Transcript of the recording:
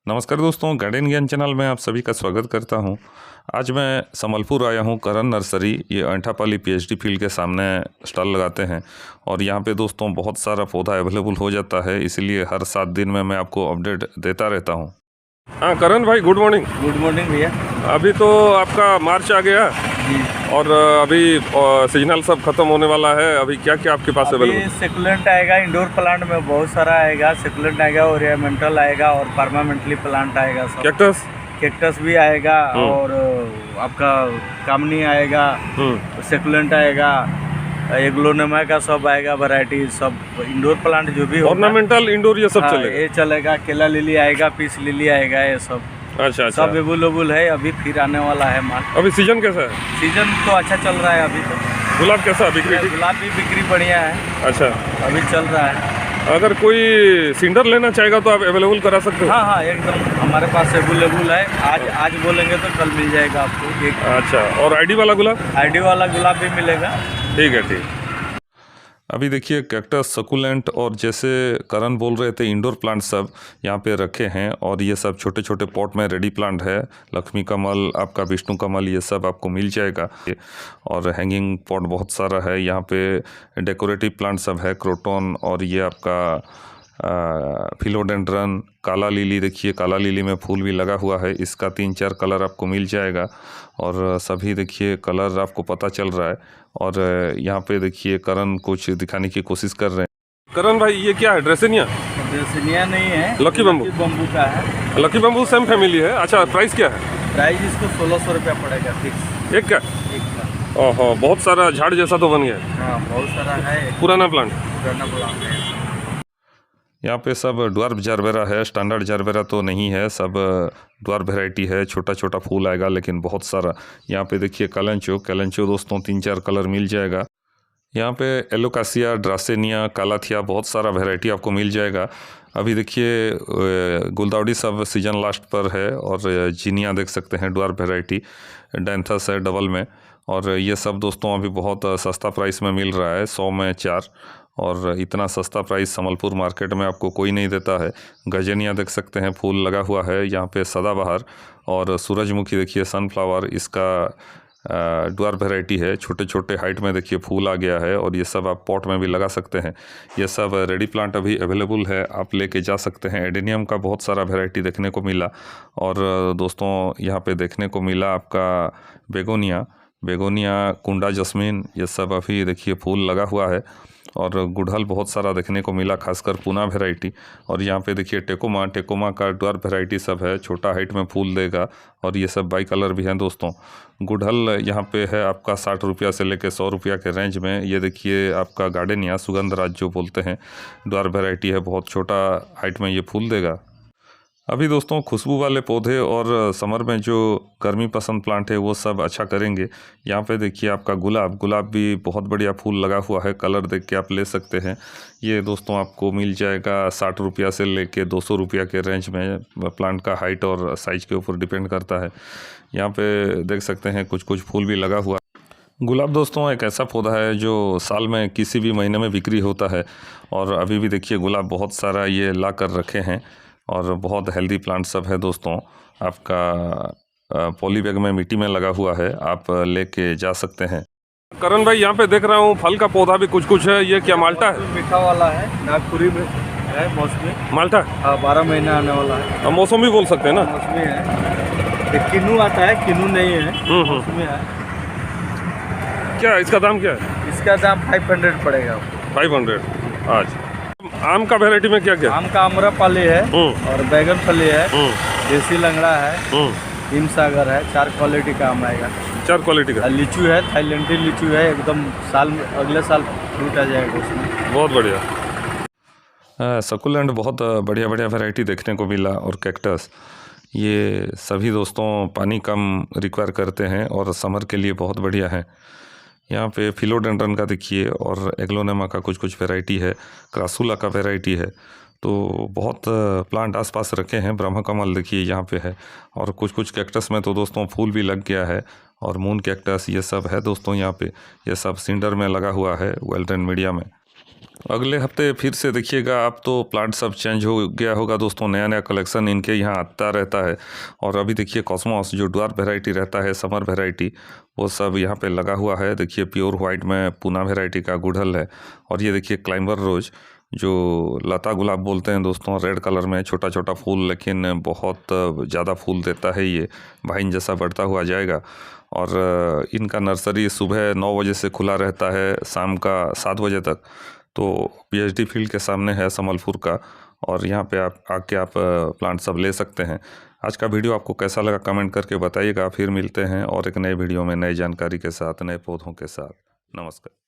नमस्कार दोस्तों, गार्डन ज्ञान चैनल में आप सभी का स्वागत करता हूं। आज मैं संबलपुर आया हूं, करण नर्सरी। ये अंठापाली पीएचडी फील्ड के सामने स्टॉल लगाते हैं और यहां पे दोस्तों बहुत सारा पौधा अवेलेबल हो जाता है, इसलिए हर 7 दिन में मैं आपको अपडेट देता रहता हूं। हाँ करण भाई, गुड मॉर्निंग। गुड मॉर्निंग भैया। अभी तो आपका मार्च आ गया जी। और अभी सीजनल सब खत्म होने वाला है। अभी क्या क्या आपके पास अवेलेबल? अभी सेकुलेंट आएगा, इंडोर प्लांट में बहुत सारा आएगा। सेकुलेंट आएगा, ओरिएंटल आएगा और परमानेंटली प्लांट आएगा। सब कैक्टस भी आएगा और आपका कामनी आएगा, सेकुलेंट आएगा, एग्लोनेमा का सब आएगा वैरायटी। सब इंडोर प्लांट जो भी ऑर्नामेंटल इंडोर ये सब चलेगा। ये चलेगा। केला लिली आएगा, पीस लिली आएगा, ये सब अच्छा सब अवेलेबल है। अभी फिर आने वाला है माल। अभी सीजन कैसा है? सीजन तो अच्छा चल रहा है अभी तो। गुलाब कैसा बिक्री? गुलाब भी बिक्री बढ़िया है। अच्छा, अभी चल रहा है। अगर कोई सिंडर लेना चाहेगा तो आप अवेलेबल करा सकते हो? हाँ, एकदम हमारे पास अवेलेबल है। आज बोलेंगे तो कल मिल जाएगा आपको। अच्छा, और आईडी वाला गुलाब? आईडी वाला गुलाब भी मिलेगा। ठीक है, ठीक। अभी देखिए कैक्टस, सकुलेंट और जैसे करण बोल रहे थे इंडोर प्लांट सब यहाँ पे रखे हैं और ये सब छोटे छोटे पॉट में रेडी प्लांट है। लक्ष्मी कमल, आपका विष्णु कमल, ये सब आपको मिल जाएगा। और हैंगिंग पॉट बहुत सारा है यहाँ पे। डेकोरेटिव प्लांट सब है, क्रोटोन और ये आपका फिलोडेंड्रन, काला लिली। देखिए काला लिली में फूल भी लगा हुआ है। इसका 3-4 कलर आपको मिल जाएगा और सभी देखिए कलर आपको पता चल रहा है। और यहाँ पे देखिए करण कुछ दिखाने की कोशिश कर रहे हैं। करण भाई, ये क्या है? ड्रेसेनिया? ड्रेसेनिया नहीं है, लकी बम्बू का है। लकी बम्बू सेम फैमिली है। अच्छा, प्राइस क्या है? प्राइस इसको 1600 रुपया पड़ेगा फिक्स। एक का? ओहो, बहुत सारा झाड़ जैसा तो बन गया। हाँ, बहुत सारा है। पुराना प्लांट है। यहाँ पे सब ड्वार्फ जारबेरा है। स्टैंडर्ड जारबेरा तो नहीं है, सब ड्वार्फ वैरायटी है। छोटा छोटा फूल आएगा लेकिन बहुत सारा। यहाँ पे देखिए कैलेंचो दोस्तों 3-4 कलर मिल जाएगा। यहाँ पे एलोकासिया, ड्रासेनिया, कालाथिया, बहुत सारा वैरायटी आपको मिल जाएगा। अभी देखिए गुलदाउडी सब सीजन लास्ट पर है और जीनिया देख सकते हैं, ड्वार्फ वैरायटी। डेंथस है डबल में। और ये सब दोस्तों अभी बहुत सस्ता प्राइस में मिल रहा है, 100 में 4। और इतना सस्ता प्राइस संबलपुर मार्केट में आपको कोई नहीं देता है। गजनिया देख सकते हैं, फूल लगा हुआ है यहाँ पे सदाबहार। और सूरजमुखी देखिए, सनफ्लावर, इसका ड्वार्फ वैरायटी है। छोटे छोटे हाइट में देखिए फूल आ गया है और ये सब आप पॉट में भी लगा सकते हैं। ये सब रेडी प्लांट अभी अवेलेबल है, आप लेके जा सकते हैं। एडेनियम का बहुत सारा वैरायटी देखने को मिला। और दोस्तों यहाँ पे देखने को मिला आपका बेगोनिया, कुंडा जस्मीन, ये सब अभी देखिए फूल लगा हुआ है। और गुड़हल बहुत सारा देखने को मिला, खासकर पूना वैरायटी। और यहाँ पे देखिए टेकोमा का ड्वार्फ वैरायटी सब है, छोटा हाइट में फूल देगा। और ये सब बाई कलर भी हैं दोस्तों। गुड़हल यहाँ पे है आपका 60 रुपया से लेकर 100 रुपया के रेंज में। ये देखिए आपका गार्डनिया, सुगंधराज जो बोलते हैं, ड्वार्फ वैरायटी है, बहुत छोटा हाइट में ये फूल देगा। अभी दोस्तों खुशबू वाले पौधे और समर में जो गर्मी पसंद प्लांट है वो सब अच्छा करेंगे। यहाँ पे देखिए आपका गुलाब भी बहुत बढ़िया फूल लगा हुआ है। कलर देख के आप ले सकते हैं। ये दोस्तों आपको मिल जाएगा 60 रुपया से लेके 200 रुपया के रेंज में। प्लांट का हाइट और साइज के ऊपर डिपेंड करता है। यहाँ पे देख सकते हैं कुछ फूल भी लगा हुआ। गुलाब दोस्तों एक ऐसा पौधा है जो साल में किसी भी महीने में बिक्री होता है। और अभी भी देखिए गुलाब बहुत सारा ये ला कर रखे हैं और बहुत हेल्दी प्लांट सब है दोस्तों। आपका पॉली बैग में मिट्टी में लगा हुआ है, आप लेके जा सकते हैं। करण भाई, यहाँ पे देख रहा हूँ फल का पौधा भी कुछ है। ये क्या माल्टा है? मीठा वाला है, नागपुरी में है, मौसमी माल्टा। हाँ, 12 महीने आने वाला है। मौसमी बोल सकते हैं ना? मौसमी है। किन्नू आता है, किन्नू नहीं है, मौसमी है। क्या इसका दाम क्या है? इसका दाम 500 पड़ेगा। 500। अच्छा, आम का वैरायटी में क्या क्या? आम का आम्रपाली है और बैगन फली है, देसी लंगड़ा है, हिमसागर है। 4 क्वालिटी का आम आएगा। 4 क्वालिटी का। लीचू है, थाईलैंडी लीचू है, एकदम अगले साल फ्रूट आ जाएगा उसमें। बहुत बढ़िया। सकुलेंट बहुत बढ़िया वैरायटी देखने को मिला। और कैक्टस, ये सभी दोस्तों पानी कम रिक्वायर करते हैं और समर के लिए बहुत बढ़िया है। यहाँ पे फिलोडेंड्रन का देखिए और एग्लोनेमा का कुछ वैरायटी है। क्रासुला का वैरायटी है। तो बहुत प्लांट आसपास रखे हैं। ब्रह्म कमल देखिए यहाँ पे है। और कुछ कैक्टस में तो दोस्तों फूल भी लग गया है। और मून कैक्टस ये सब है दोस्तों यहाँ पे। ये सब सिंडर में लगा हुआ है, वेल ड्रेन मीडिया में। अगले हफ्ते फिर से देखिएगा आप, तो प्लांट सब चेंज हो गया होगा दोस्तों। नया नया कलेक्शन इनके यहाँ आता रहता है। और अभी देखिए कॉस्मॉस जो ड्वार्फ वैरायटी रहता है, समर वैरायटी, वो सब यहाँ पे लगा हुआ है। देखिए प्योर वाइट में पूना वैरायटी का गुड़हल है। और ये देखिए क्लाइंबर रोज जो लता गुलाब बोलते हैं दोस्तों, रेड कलर में छोटा छोटा फूल, लेकिन बहुत ज़्यादा फूल देता है। ये वाइन जैसा बढ़ता हुआ जाएगा। और इनका नर्सरी सुबह 9 बजे से खुला रहता है, शाम का 7 बजे तक। तो PhD फील्ड के सामने है समलपुर का, और यहाँ पे आप आके आप प्लांट सब ले सकते हैं। आज का वीडियो आपको कैसा लगा कमेंट करके बताइएगा। फिर मिलते हैं और एक नए वीडियो में नई जानकारी के साथ, नए पौधों के साथ। नमस्कार।